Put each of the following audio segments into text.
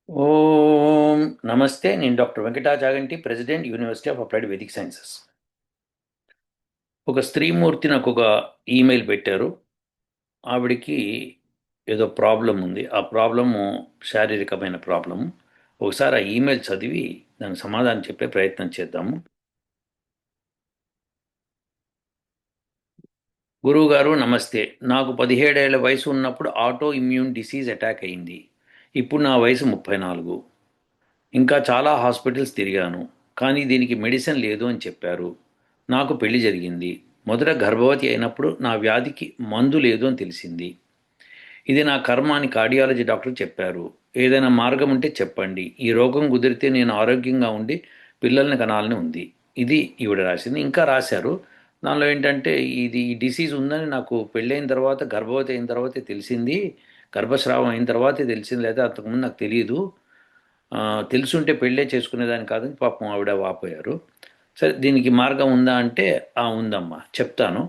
ఓం నమస్తే. నేను doctor Venkata Chaganti, president, university of applied Vedic sciences. ఒక స్త్రీమూర్తి నాకు ఒక ఈమెయిల్ పెట్టారు. ఆవిడికి ఏదో ప్రాబ్లం ఉంది. ఆ ప్రాబ్లము శారీరకమైన ప్రాబ్లము. ఒకసారి ఆ ఈమెయిల్ చదివి దానికి సమాధానం చెప్పే ప్రయత్నం చేద్దాము. గురువుగారు నమస్తే. నాకు 17 ఏళ్ల వయసు ఉన్నప్పుడు ఆటో ఇమ్యూన్ డిసీజ్ అటాక్ అయింది. ఇప్పుడు నా వయసు 34. ఇంకా చాలా హాస్పిటల్స్ తిరిగాను, కానీ దీనికి మెడిసిన్ లేదు అని చెప్పారు. నాకు పెళ్లి జరిగింది. మొదట గర్భవతి అయినప్పుడు నా వ్యాధికి మందు లేదు అని తెలిసింది. ఇది నా కర్మ అని కార్డియాలజీ డాక్టర్ చెప్పారు. ఏదైనా మార్గం ఉంటే చెప్పండి. ఈ రోగం కుదిరితే నేను ఆరోగ్యంగా ఉండి పిల్లల్ని కనాలని ఉంది. ఇది ఈవిడ రాసింది. ఇంకా రాశారు. దానిలో ఏంటంటే ఇది ఈ డిసీజ్ ఉందని నాకు పెళ్ళైన తర్వాత గర్భవతి అయిన తర్వాతే తెలిసింది. గర్భస్రావం అయిన తర్వాతే తెలిసింది, లేదా అంతకుముందు నాకు తెలియదు. తెలుసుంటే పెళ్ళే చేసుకునేదాన్ని కాదని పాపం ఆవిడ వాపోయారు. సరే, దీనికి మార్గం ఉందా అంటే ఉందమ్మా, చెప్తాను.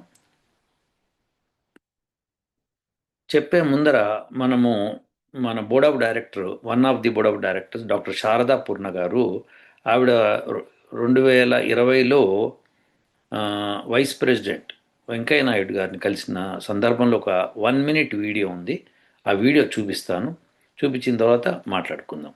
చెప్పే ముందర మనము మన board of director, one of the board of directors doctor Sharada Purna garu, ఆవిడ 2020లో వైస్ ప్రెసిడెంట్ వెంకయ్య నాయుడు గారిని కలిసిన సందర్భంలో ఒక 1 మినిట్ వీడియో ఉంది. ఆ వీడియో చూపిస్తాను. చూపించిన తర్వాత మాట్లాడుకుందాం.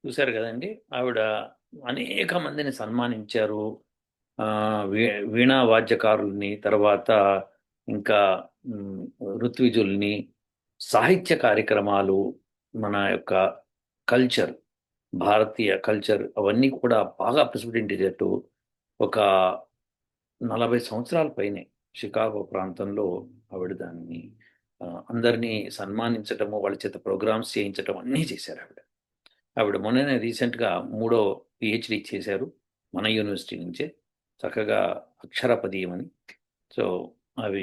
చూశారు కదండి. ఆవిడ అనేక మందిని సన్మానించారు. ఆ, వీణా వాద్యకారుల్ని, తర్వాత ఇంకా మ్, ఋత్విజుల్ని, సాహిత్య కార్యక్రమాలు, మన యొక్క కల్చర్, భారతీయ కల్చర్ అవన్నీ కూడా బాగా ప్రసిద్ధించేటట్టు ఒక 40 సంవత్సరాల పైనే షికాగో ప్రాంతంలో ఆవిడ దాన్ని అందరినీ సన్మానించటము, వాళ్ళ చేత ప్రోగ్రామ్స్ చేయించటం అన్నీ చేశారు ఆవిడ. ఆవిడ మొన్ననే రీసెంట్గా మూడో పిహెచ్డి చేశారు మన యూనివర్సిటీ నుంచే, చక్కగా అక్షరపదీయం అని. సో అవి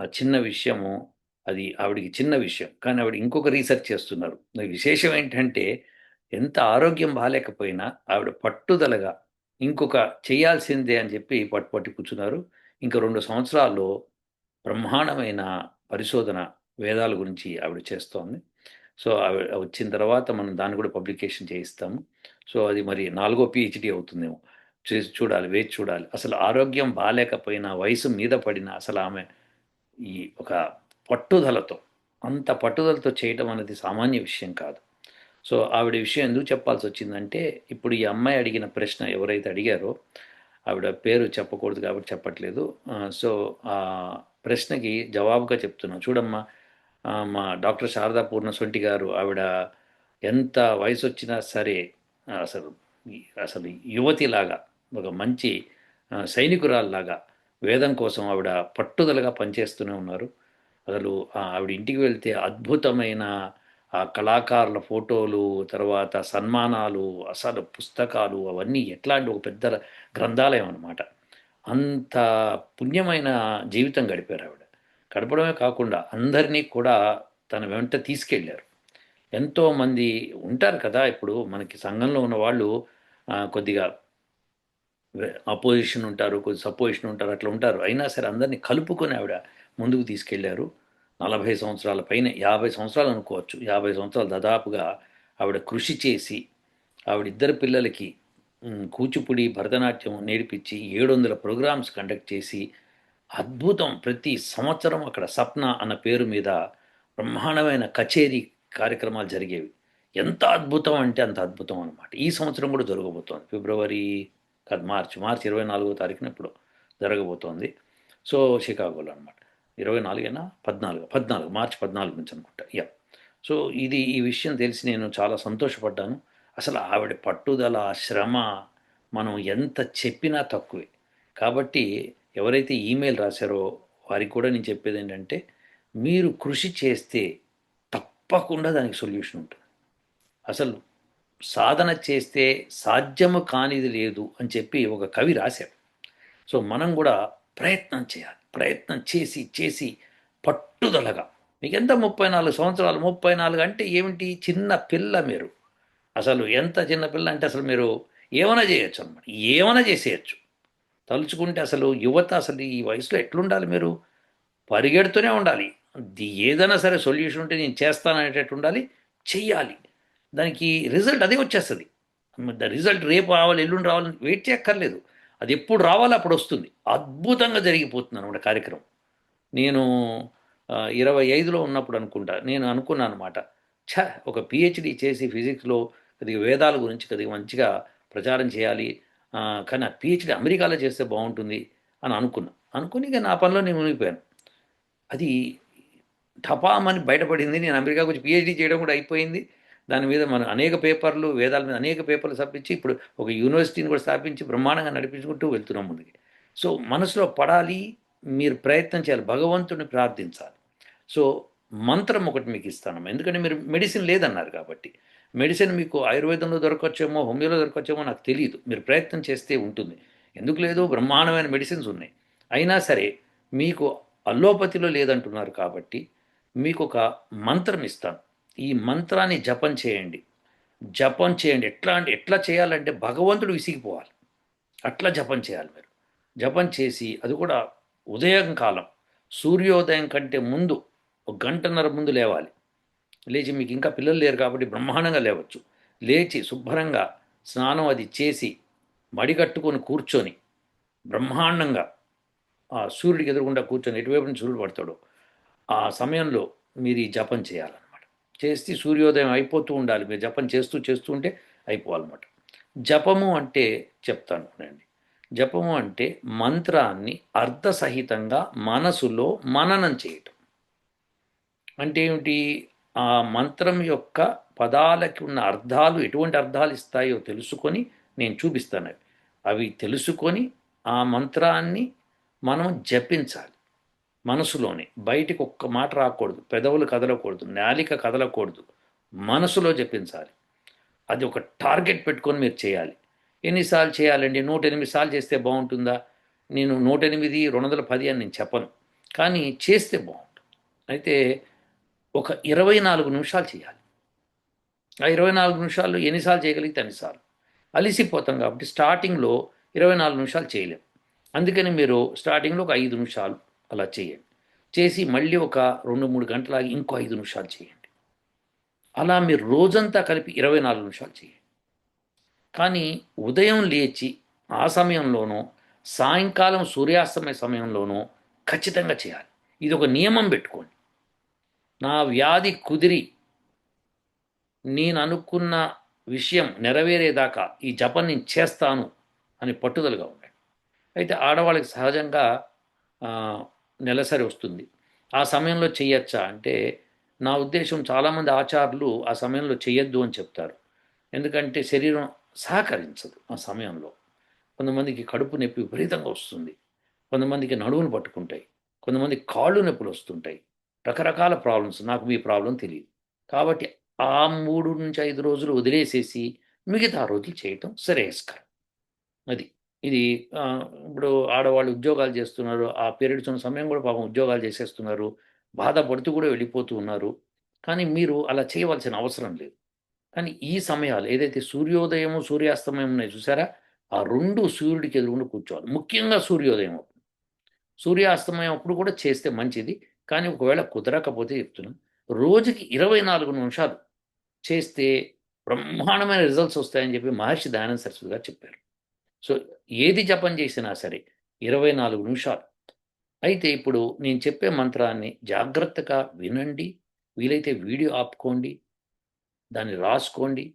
ఆ చిన్న విషయము, అది ఆవిడికి చిన్న విషయం, కానీ ఆవిడ ఇంకొక రీసెర్చ్ చేస్తున్నారు. విశేషం ఏంటంటే, ఎంత ఆరోగ్యం బాగాలేకపోయినా ఆవిడ పట్టుదలగా ఇంకొక చేయాల్సిందే అని చెప్పి పట్టుపట్టి కూర్చున్నారు. ఇంకా 2 సంవత్సరాల్లో బ్రహ్మాండమైన పరిశోధన వేదాల గురించి ఆవిడ చేస్తోంది. సో ఆవిడ వచ్చిన తర్వాత మనం దాన్ని కూడా పబ్లికేషన్ చేయిస్తాము. సో అది మరి 4వ పిహెచ్డి అవుతుందేమో. చేసి చూడాలి, వేచి చూడాలి. అసలు ఆరోగ్యం బాగాలేకపోయినా, వయసు మీద పడినా, అసలు ఆమె ఈ ఒక పట్టుదలతో, అంత పట్టుదలతో చేయటం అనేది సామాన్య విషయం కాదు. సో ఆవిడ విషయం ఎందుకు చెప్పాల్సి వచ్చిందంటే, ఇప్పుడు ఈ అమ్మాయి అడిగిన ప్రశ్న ఎవరైతే అడిగారో, ఆవిడ పేరు చెప్పకూడదు కాబట్టి చెప్పట్లేదు. సో ఆ ప్రశ్నకి జవాబుగా చెప్తున్నాను. చూడమ్మా, మా డాక్టర్ శారదా పూర్ణసొంటి గారు, ఆవిడ ఎంత వయసు వచ్చినా సరే అసలు అసలు యువతిలాగా, ఒక మంచి సైనికురాల్లాగా వేదం కోసం ఆవిడ పట్టుదలగా పనిచేస్తూనే ఉన్నారు. అసలు ఆవిడ ఇంటికి వెళ్తే అద్భుతమైన ఆ కళాకారుల ఫోటోలు, తర్వాత సన్మానాలు, అసలు పుస్తకాలు అవన్నీ ఎట్లాంటి ఒక పెద్ద గ్రంథాలయం అన్నమాట. అంత పుణ్యమైన జీవితం గడిపారు ఆవిడ. గడపడమే కాకుండా అందరినీ కూడా తన వెంట తీసుకెళ్ళారు. ఎంతోమంది ఉంటారు కదా, ఇప్పుడు మనకి సంఘంలో ఉన్న వాళ్ళు కొద్దిగా అపోజిషన్ ఉంటారు, కొద్ది సపోజిషన్ ఉంటారు, అట్లా ఉంటారు. అయినా సరే అందరినీ కలుపుకొని ఆవిడ ముందుకు తీసుకెళ్లారు. 40 సంవత్సరాల పైనే 50 సంవత్సరాలు అనుకోవచ్చు. 50 సంవత్సరాలు దాదాపుగా ఆవిడ కృషి చేసి ఆవిడిద్దరు పిల్లలకి కూచిపూడి, భరతనాట్యం నేర్పించి 700 ప్రోగ్రామ్స్ కండక్ట్ చేసి అద్భుతం. ప్రతి సంవత్సరం అక్కడ సప్న అన్న పేరు మీద బ్రహ్మాండమైన కచేరీ కార్యక్రమాలు జరిగేవి. ఎంత అద్భుతం అంటే అంత అద్భుతం అనమాట. ఈ సంవత్సరం కూడా జరగబోతోంది. ఫిబ్రవరి కాదు, మార్చి 24వ తారీఖున ఇప్పుడు జరగబోతోంది. సో షికాగోలో అనమాట. 24 14 మార్చి 14 నుంచి అనుకుంటా. సో ఈ విషయం తెలిసి నేను చాలా సంతోషపడ్డాను. అసలు ఆవిడ పట్టుదల, శ్రమ మనం ఎంత చెప్పినా తక్కువే. కాబట్టి ఎవరైతే ఈమెయిల్ రాశారో వారికి కూడా నేను చెప్పేది ఏంటంటే, మీరు కృషి చేస్తే తప్పకుండా దానికి సొల్యూషన్ ఉంటుంది. అసలు సాధన చేస్తే సాధ్యము కానిది లేదు అని చెప్పి ఒక కవి రాశాడు. సో మనం కూడా ప్రయత్నం చేయాలి. ప్రయత్నం చేసి చేసి పట్టుదలగా, మీకెంత 34 సంవత్సరాలు, 34 అంటే ఏమిటి, చిన్న పిల్ల మీరు. అసలు ఎంత చిన్న పిల్ల అంటే అసలు మీరు ఏమైనా చేయొచ్చు అనమాట. ఏమైనా చేసేయచ్చు తలుచుకుంటే. అసలు యువత అసలు ఈ వయసులో ఎట్లుండాలి, మీరు పరిగెడుతూనే ఉండాలి. ఏదైనా సరే సొల్యూషన్ ఉంటే నేను చేస్తాననేటట్టు ఉండాలి, చెయ్యాలి. దానికి రిజల్ట్ అదే వచ్చేస్తుంది. రిజల్ట్ రేపు రావాలి, ఎల్లుండి రావాలని వెయిట్ చేయక్కర్లేదు. అది ఎప్పుడు రావాలో అప్పుడు వస్తుంది. అద్భుతంగా జరిగిపోతుంది అనమాట కార్యక్రమం. నేను 25లో ఉన్నప్పుడు అనుకుంటా, నేను అనుకున్నాను అనమాట, ఒక పిహెచ్డి చేసి ఫిజిక్స్లో కొద్దిగా వేదాల గురించి కొద్దిగా మంచిగా ప్రచారం చేయాలి, కానీ ఆ పిహెచ్డి అమెరికాలో చేస్తే బాగుంటుంది అని అనుకుని ఇక నా పనిలో నేను మునిగిపోయాను. అది టపామని బయటపడింది. నేను అమెరికాకు వచ్చి పిహెచ్డి చేయడం కూడా అయిపోయింది. దాని మీద మనం అనేక పేపర్లు, వేదాల మీద అనేక పేపర్లు స్థాపించి ఇప్పుడు ఒక యూనివర్సిటీని కూడా స్థాపించి బ్రహ్మాండంగా నడిపించుకుంటూ వెళ్తున్నాం ముందుకి. సో మనసులో పడాలి, మీరు ప్రయత్నం చేయాలి, భగవంతుడిని ప్రార్థించాలి. సో మంత్రం ఒకటి మీకు ఇస్తాను, ఎందుకంటే మీరు మెడిసిన్ లేదన్నారు కాబట్టి. మెడిసిన్ మీకు ఆయుర్వేదంలో దొరకవచ్చేమో, హోమియోలో దొరకవచ్చేమో నాకు తెలియదు. మీరు ప్రయత్నం చేస్తే ఉంటుంది. ఎందుకు లేదు, బ్రహ్మాండమైన మెడిసిన్స్ ఉన్నాయి. అయినా సరే మీకు అల్లోపతిలో లేదంటున్నారు కాబట్టి మీకు ఒక మంత్రం ఇస్తాను. ఈ మంత్రాన్ని జపం చేయండి. జపం చేయండి. ఎట్లా చేయాలంటే భగవంతుడు విసిగిపోవాలి అట్లా జపం చేయాలి మీరు. జపం చేసి అది కూడా ఉదయం కాలం, సూర్యోదయం కంటే ముందు 1 గంటన్నర ముందు లేవాలి. లేచి, మీకు ఇంకా పిల్లలు లేరు కాబట్టి బ్రహ్మాండంగా లేవచ్చు. లేచి శుభ్రంగా స్నానం అది చేసి మడికట్టుకొని కూర్చొని బ్రహ్మాండంగా ఆ సూర్యుడికి ఎదురుగుండా కూర్చొని ఎటువైపు నుంచి సూర్యుడు పడతాడో ఆ సమయంలో మీరు ఈ జపం చేయాలన్నమాట. చేస్తే సూర్యోదయం అయిపోతూ ఉండాలి. మీరు జపం చేస్తూ చేస్తూ ఉంటే అయిపోవాలన్నమాట. జపము అంటే చెప్తాను అండి. జపము అంటే మంత్రాన్ని అర్థసహితంగా మనసులో మననం చేయటం. అంటే ఏమిటి, ఆ మంత్రం యొక్క పదాలకి ఉన్న అర్థాలు ఎటువంటి అర్థాలు ఇస్తాయో తెలుసుకొని నేను చూపిస్తాను. అవి తెలుసుకొని ఆ మంత్రాన్ని మనం జపించాలి. మనసులోనే, బయటికి ఒక్క మాట రాకూడదు, పెదవులు కదలకూడదు, నాలిక కదలకూడదు, మనసులో జపించాలి. అది ఒక టార్గెట్ పెట్టుకొని మీరు చేయాలి. ఎన్నిసార్లు చేయాలండి? 108 సార్లు చేస్తే బాగుంటుందా? నేను 108, 210 అని నేను చెప్పను, కానీ చేస్తే బాగుంటుంది. అయితే ఒక 24 నిమిషాలు చేయాలి. ఆ 24 నిమిషాల్లో ఎన్నిసార్లు చేయగలిగితే అన్నిసార్లు. అలిసిపోతాం కాబట్టి స్టార్టింగ్లో 24 నిమిషాలు చేయలేం. అందుకని మీరు స్టార్టింగ్లో ఒక 5 నిమిషాలు అలా చేయండి. చేసి మళ్ళీ ఒక 2-3 గంటలాగి ఇంకో 5 నిమిషాలు చేయండి. అలా మీరు రోజంతా కలిపి 24 నిమిషాలు చేయండి. కానీ ఉదయం లేచి ఆ సమయంలోనూ, సాయంకాలం సూర్యాస్తమయ సమయంలోనూ ఖచ్చితంగా చేయాలి. ఇది ఒక నియమం పెట్టుకోండి. నా వ్యాధి కుదిరి నేను అనుకున్న విషయం నెరవేరేదాకా ఈ జపం నేను చేస్తాను అని పట్టుదలగా ఉండండి. అయితే ఆడవాళ్ళకి సహజంగా నెలసరి వస్తుంది. ఆ సమయంలో చెయ్యొచ్చా అంటే, నా ఉద్దేశం చాలామంది ఆచార్యులు ఆ సమయంలో చెయ్యొద్దు అని చెప్తారు. ఎందుకంటే శరీరం సహకరించదు ఆ సమయంలో. కొంతమందికి కడుపు నొప్పి విపరీతంగా వస్తుంది, కొంతమందికి నడువులు పట్టుకుంటాయి, కొంతమందికి కాళ్ళు నొప్పులు వస్తుంటాయి, రకరకాల ప్రాబ్లమ్స్. నాకు మీ ప్రాబ్లం తెలియదు. కాబట్టి ఆ 3-5 రోజులు వదిలేసేసి మిగతా రోజులు చేయటం శ్రేయస్కరం. అది. ఇది ఇప్పుడు ఆడవాళ్ళు ఉద్యోగాలు చేస్తున్నారు. ఆ పీరియడ్స్ ఉన్న సమయం కూడా పాపం ఉద్యోగాలు చేసేస్తున్నారు. బాధపడుతూ కూడా వెళ్ళిపోతూ ఉన్నారు. కానీ మీరు అలా చేయవలసిన అవసరం లేదు. కానీ ఈ సమయాలు ఏదైతే సూర్యోదయము, సూర్యాస్తమయం ఉన్నాయి చూసారా? ఆ 2 సూర్యుడికి ఎదురుగుండా కూర్చోవాలి. ముఖ్యంగా సూర్యోదయం అప్పుడు. సూర్యాస్తమయం అప్పుడు కూడా చేస్తే మంచిది. కానీ ఒకవేళ కుదరకపోతే చెప్తున్నాను, రోజుకి 24 నిమిషాలు చేస్తే బ్రహ్మాండమైన రిజల్ట్స్ వస్తాయని చెప్పి మహర్షి దయానంద సరస్వతి గారు చెప్పారు. సో, ఏది జపం చేసినా సరే 24 నిమిషాలు. అయితే ఇప్పుడు నేను చెప్పే మంత్రాన్ని జాగ్రత్తగా వినండి. వీలైతే వీడియో ఆపుకోండి. దాన్ని రాసుకోండి.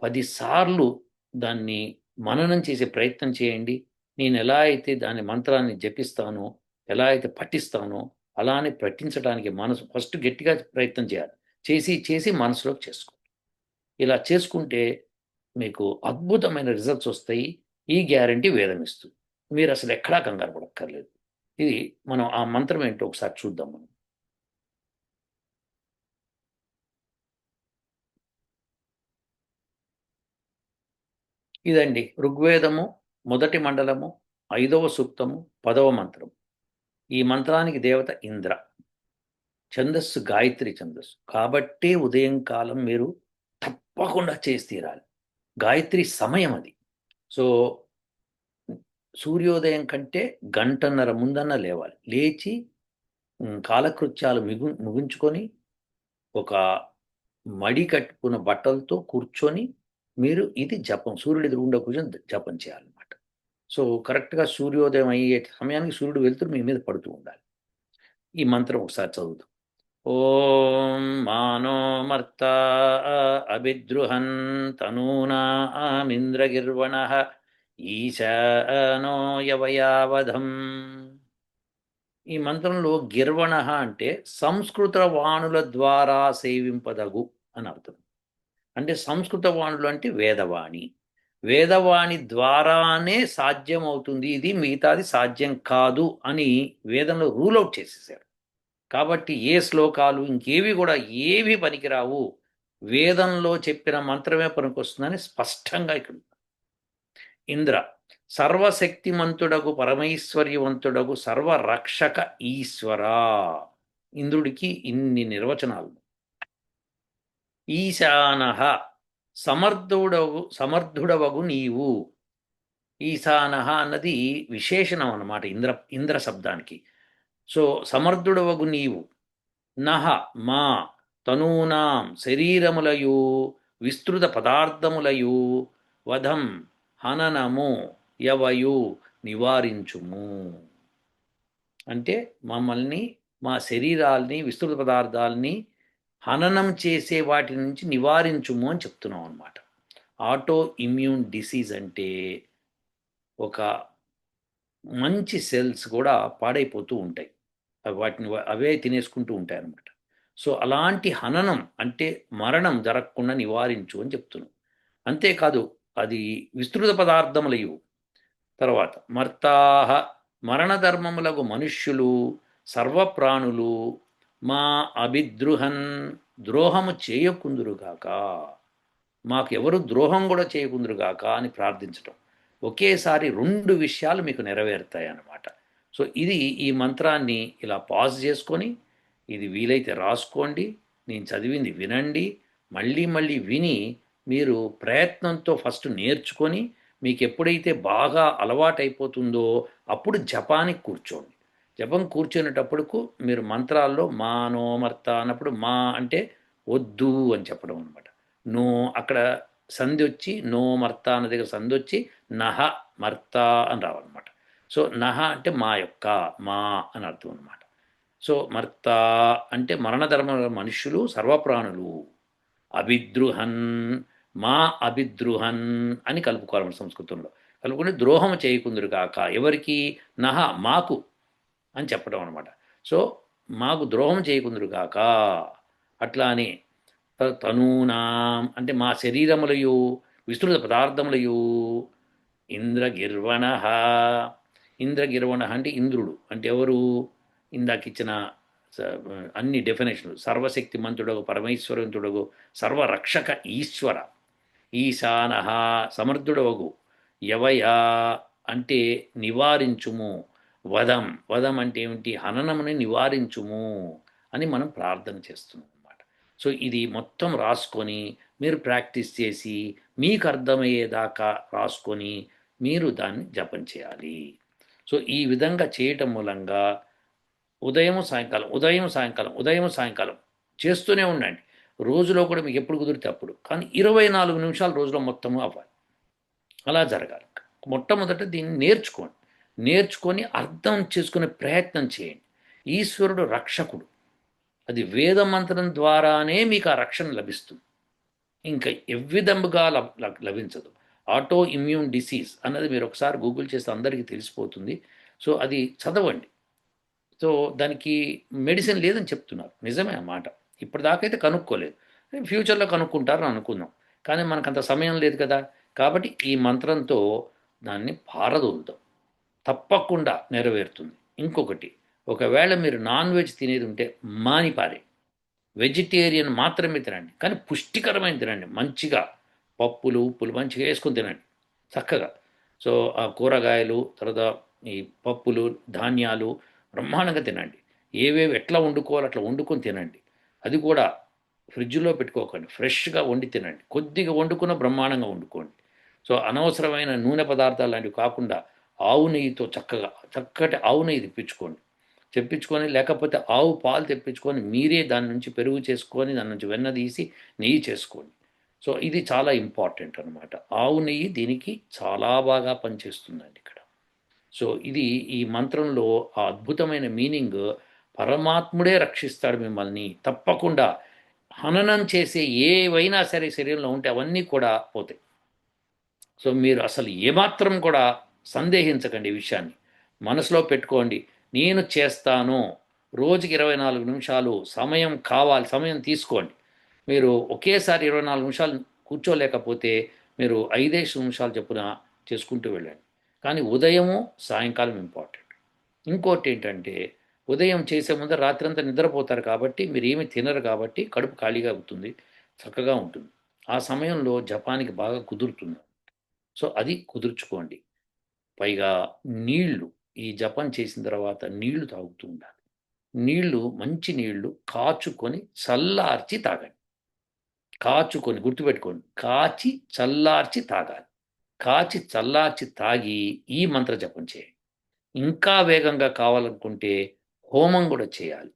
10 సార్లు దాన్ని మననం చేసే ప్రయత్నం చేయండి. నేనెలా అయితే దాని మంత్రాన్ని జపిస్తానో, ఎలా అయితే పఠిస్తానో, అలానే పఠించడానికి మనసు ఫస్ట్ గట్టిగా ప్రయత్నం చేయాలి. చేసి మనసులోకి చేసుకోండి. ఇలా చేసుకుంటే మీకు అద్భుతమైన రిజల్ట్స్ వస్తాయి. ఈ గ్యారంటీ వేదం ఇస్తుంది. మీరసలు ఎక్కడా కంగారు పడక్కర్లేదు. ఇది మనం ఆ మంత్రం ఏంటో ఒకసారి చూద్దాం మనం. ఇదండి ఋగ్వేదము మొదటి మండలము 5వ సూక్తము 10వ మంత్రం. ఈ మంత్రానికి దేవత ఇంద్ర. ఛందస్సు గాయత్రి ఛందస్సు. కాబట్టే ఉదయం కాలం మీరు తప్పకుండా చేసి తీరాలి. గాయత్రి సమయం అది. సో, సూర్యోదయం కంటే గంటన్నర ముందన్న లేవాలి. లేచి కాలకృత్యాలు ముగించుకొని ఒక మడి కట్టుకున్న బట్టలతో కూర్చొని మీరు ఇది జపం సూర్యుడి ఎదురుగుండా కూర్చొని జపం చేయాలన్నమాట. సో, కరెక్ట్‌గా సూర్యోదయం అయ్యే సమయానికి సూర్యుడు వెలుతురు మీ మీద పడుతూ ఉండాలి. ఈ మంత్రం ఒకసారి చదువుదాం. ఓం మానో మర్తా అభిద్రుహన్ తనూనామింద్రగిర్వణః ఈశానో యవయావధం. ఈ మంత్రంలో గిర్వణ అంటే సంస్కృత వాణుల ద్వారా సేవింపదగు అని అర్థం. అంటే సంస్కృత వాణులు అంటే వేదవాణి. వేదవాణి ద్వారానే సాధ్యం అవుతుంది. ఇది మిగతాది సాధ్యం కాదు అని వేదంలో రూల్ అవుట్ చేసేసారు. కాబట్టి ఏ శ్లోకాలు ఇంకేవి కూడా ఏవి పనికిరావు. వేదంలో చెప్పిన మంత్రమే పనికొస్తుందని స్పష్టంగా ఇక్కడ ఇంద్ర సర్వశక్తిమంతుడగు పరమైశ్వర్యవంతుడగు సర్వరక్షక ఈశ్వరా. ఇంద్రుడికి ఇన్ని నిర్వచనాలు. ఈశానః సమర్థుడవగు నీవు. ఈశానః అన్నది విశేషణం అన్నమాట ఇంద్ర శబ్దానికి. సో, సమర్థుడవగు నీవు. నహ మా తనూనాం శరీరములయు విస్తృత పదార్థములయు వధం హననము యవయు నివారించుము. అంటే మమ్మల్ని మా శరీరాల్ని విస్తృత పదార్థాలని హననం చేసే వాటి నుంచి నివారించుము అని చెప్తున్నాం అన్నమాట. ఆటో ఇమ్యూన్ డిసీజ్ అంటే ఒక మంచి సెల్స్ కూడా పాడైపోతూ ఉంటాయి. వాటిని అవే తినేసుకుంటూ ఉంటాయి అన్నమాట. సో, అలాంటి హననం అంటే మరణం జరగకుండా నివారించు అని చెప్తున్నాం. అంతేకాదు అది విస్తృత పదార్థములయు. తర్వాత మర్తాహ మరణధర్మములకు మనుష్యులు సర్వప్రాణులు మా అభిద్రుహన్ ద్రోహము చేయకుందురుగాక. మాకు ఎవరు ద్రోహం కూడా చేయకుందురుగాక అని ప్రార్థించటం. ఒకేసారి 2 విషయాలు మీకు నెరవేరుతాయి అన్నమాట. సో, ఇది ఈ మంత్రాన్ని ఇలా పాజ్ చేసుకొని ఇది వీలైతే రాసుకోండి. నేను చదివింది వినండి. మళ్ళీ మళ్ళీ విని మీరు ప్రయత్నంతో ఫస్ట్ నేర్చుకొని మీకు ఎప్పుడైతే బాగా అలవాటైపోతుందో అప్పుడు జపానికి కూర్చోండి. జపం కూర్చునేటప్పుడుకు మీరు మంత్రాల్లో మా నో మర్త అన్నప్పుడు మా అంటే వద్దు అని చెప్పడం అనమాట. నో అక్కడ సంధి వచ్చి నో మర్త అన్న దగ్గర సంధి వచ్చి నహ మర్త అని రావాలన్నమాట. సో, నహ అంటే మా యొక్క మా అని అర్థం అనమాట. సో, మర్త అంటే మరణధర్మ మనుష్యులు సర్వప్రాణులు. అభిద్రుహన్ మా అభిద్రుహన్ అని కలుపుకోవాలి సంస్కృతంలో. కలుపుకొని ద్రోహం చేయకుందురు కాక ఎవరికి నహ మాకు అని చెప్పడం అనమాట. సో, మాకు ద్రోహం చేయకుందురు కాక. అట్లా అని తనూనాం అంటే మా శరీరములయు విస్తృత పదార్థములయు ఇంద్రగిర్వణ. ఇంద్రగిర్వణ అంటే ఇంద్రుడు అంటే ఎవరు? ఇందాక ఇచ్చిన అన్ని డెఫినేషన్లు సర్వశక్తిమంతుడగు పరమేశ్వరంతుడగు సర్వరక్షక ఈశ్వర. ఈశాన సమర్థుడవగు యవయా అంటే నివారించుము. వధం అంటే ఏమిటి? హననముని నివారించుము అని మనం ప్రార్థన చేస్తున్నాం అన్నమాట. సో, ఇది మొత్తం రాసుకొని మీరు ప్రాక్టీస్ చేసి మీకు అర్థమయ్యేదాకా రాసుకొని మీరు దాన్ని జపం చేయాలి. సో ఈ విధంగా చేయటం మూలంగా ఉదయం సాయంకాలం ఉదయం సాయంకాలం ఉదయం సాయంకాలం చేస్తూనే ఉండండి. రోజులో కూడా మీకు ఎప్పుడు కుదిరితే అప్పుడు, కానీ 24 నిమిషాలు రోజులో మొత్తము అవ్వాలి. అలా జరగాలి. మొట్టమొదట దీన్ని నేర్చుకోండి. నేర్చుకొని అర్థం చేసుకునే ప్రయత్నం చేయండి. ఈశ్వరుడు రక్షకుడు. అది వేద మంత్రం ద్వారానే మీకు ఆ రక్షణ లభిస్తుంది. ఇంకా ఎవ్విధముగా లభించదు. ఆటో ఇమ్యూన్ డిసీజ్ అన్నది మీరు ఒకసారి గూగుల్ చేస్తే అందరికీ తెలిసిపోతుంది. సో అది చదవండి. సో దానికి మెడిసిన్ లేదని చెప్తున్నారు. నిజమే ఆ మాట. ఇప్పటిదాకైతే కనుక్కోలేదు. ఫ్యూచర్లో కనుక్కుంటారని అనుకుందాం. కానీ మనకంత సమయం లేదు కదా! కాబట్టి ఈ మంత్రంతో దాన్ని పారదోలుదాం. తప్పకుండా నెరవేరుతుంది. ఇంకొకటి, ఒకవేళ మీరు నాన్ వెజ్ తినేది ఉంటే మానిపారే. వెజిటేరియన్ మాత్రమే తినండి. కానీ పుష్టికరమైన తినండి. మంచిగా పప్పులు, ఉప్పులు మంచిగా వేసుకొని తినండి చక్కగా. సో ఆ కూరగాయలు, తర్వాత ఈ పప్పులు, ధాన్యాలు బ్రహ్మాండంగా తినండి. ఏవేవి ఎట్లా వండుకోవాలో అట్లా వండుకొని తినండి. అది కూడా ఫ్రిడ్జ్లో పెట్టుకోకండి. ఫ్రెష్గా వండి తినండి. కొద్దిగా వండుకున్న బ్రహ్మాండంగా వండుకోండి. సో అనవసరమైన నూనె పదార్థాలు లాంటివి కాకుండా ఆవు నెయ్యితో చక్కటి ఆవు నెయ్యి తెప్పించుకొని, లేకపోతే ఆవు పాలు తెప్పించుకొని మీరే దాని నుంచి పెరుగు చేసుకొని, దాని నుంచి వెన్న తీసి నెయ్యి చేసుకోండి. సో ఇది చాలా ఇంపార్టెంట్ అనమాట. ఆవు నెయ్యి దీనికి చాలా బాగా పనిచేస్తుందండి ఇక్కడ. సో ఇది ఈ మంత్రంలో ఆ అద్భుతమైన మీనింగ్. పరమాత్ముడే రక్షిస్తాడు మిమ్మల్ని తప్పకుండా. హననం చేసే ఏవైనా సరే శరీరంలో ఉంటే అవన్నీ కూడా పోతాయి. సో మీరు అసలు ఏమాత్రం కూడా సందేహించకండి ఈ విషయాన్ని. మనసులో పెట్టుకోండి. నేను చేస్తాను. రోజుకి 24 నిమిషాలు సమయం కావాలి. సమయం తీసుకోండి. మీరు ఒకేసారి 24 నిమిషాలు కూర్చోలేకపోతే మీరు 5 నిమిషాలు చొప్పున చేసుకుంటూ వెళ్ళండి. కానీ ఉదయము సాయంకాలం ఇంపార్టెంట్. ఇంకోటి ఏంటంటే, ఉదయం చేసే ముందు రాత్రంతా నిద్రపోతారు కాబట్టి మీరు ఏమి తినరు కాబట్టి కడుపు ఖాళీగా అవుతుంది. చక్కగా ఉంటుంది. ఆ సమయంలో జపానికి బాగా కుదురుతుంది. సో అది కుదుర్చుకోండి. పైగా నీళ్లు, ఈ జపం చేసిన తర్వాత నీళ్లు తాగుతూ ఉండాలి. నీళ్లు, మంచి నీళ్లు కాచుకొని చల్లార్చి తాగండి. కాచుకొని గుర్తుపెట్టుకోండి. కాచి చల్లార్చి తాగాలి. కాచి చల్లార్చి తాగి ఈ మంత్ర జపం చేయండి. ఇంకా వేగంగా కావాలనుకుంటే హోమం కూడా చేయాలి.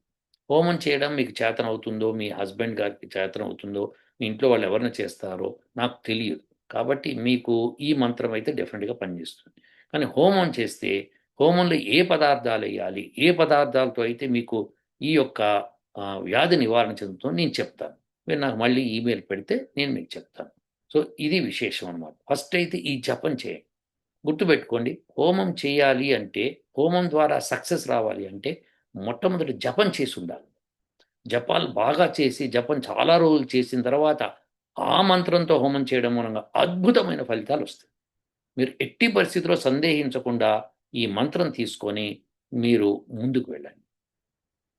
హోమం చేయడం మీకు చేతనవుతుందో, మీ హస్బెండ్ గారికి చేతనవుతుందో, మీ ఇంట్లో వాళ్ళు ఎవరైనా చేస్తారో నాకు తెలియదు. కాబట్టి మీకు ఈ మంత్రం అయితే డెఫినెట్‌గా పనిచేస్తుంది. కానీ హోమం చేస్తే హోమంలో ఏ పదార్థాలెయ్యాలి, ఏ పదార్థాలతో అయితే మీకు ఈ యొక్క వ్యాధి నివారణ చెందుతుందో నేను చెప్తాను. మీరు నాకు మళ్ళీ ఈమెయిల్ పెడితే నేను మీకు చెప్తాను. సో ఇది విశేషం అనమాట. ఫస్ట్ అయితే ఈ జపం చేయండి. గుర్తుపెట్టుకోండి, హోమం చేయాలి అంటే, హోమం ద్వారా సక్సెస్ రావాలి అంటే మొట్టమొదటి జపం చేసుండాలి. జపాలు బాగా చేసి, జపం చాలా రోజులు చేసిన తర్వాత ఆ మంత్రంతో హోమం చేయడం మూలంగా అద్భుతమైన ఫలితాలొస్తాయి. మీరు ఎట్టి పరిస్థితిలో సందేహించకుండా ఈ మంత్రం తీసుకొని మీరు ముందుకు వెళ్ళండి.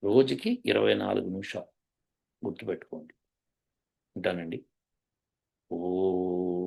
రోజుకి 24 నిమిషాలు గుర్తుపెట్టుకోండి. ఉంటానండి. ఓం.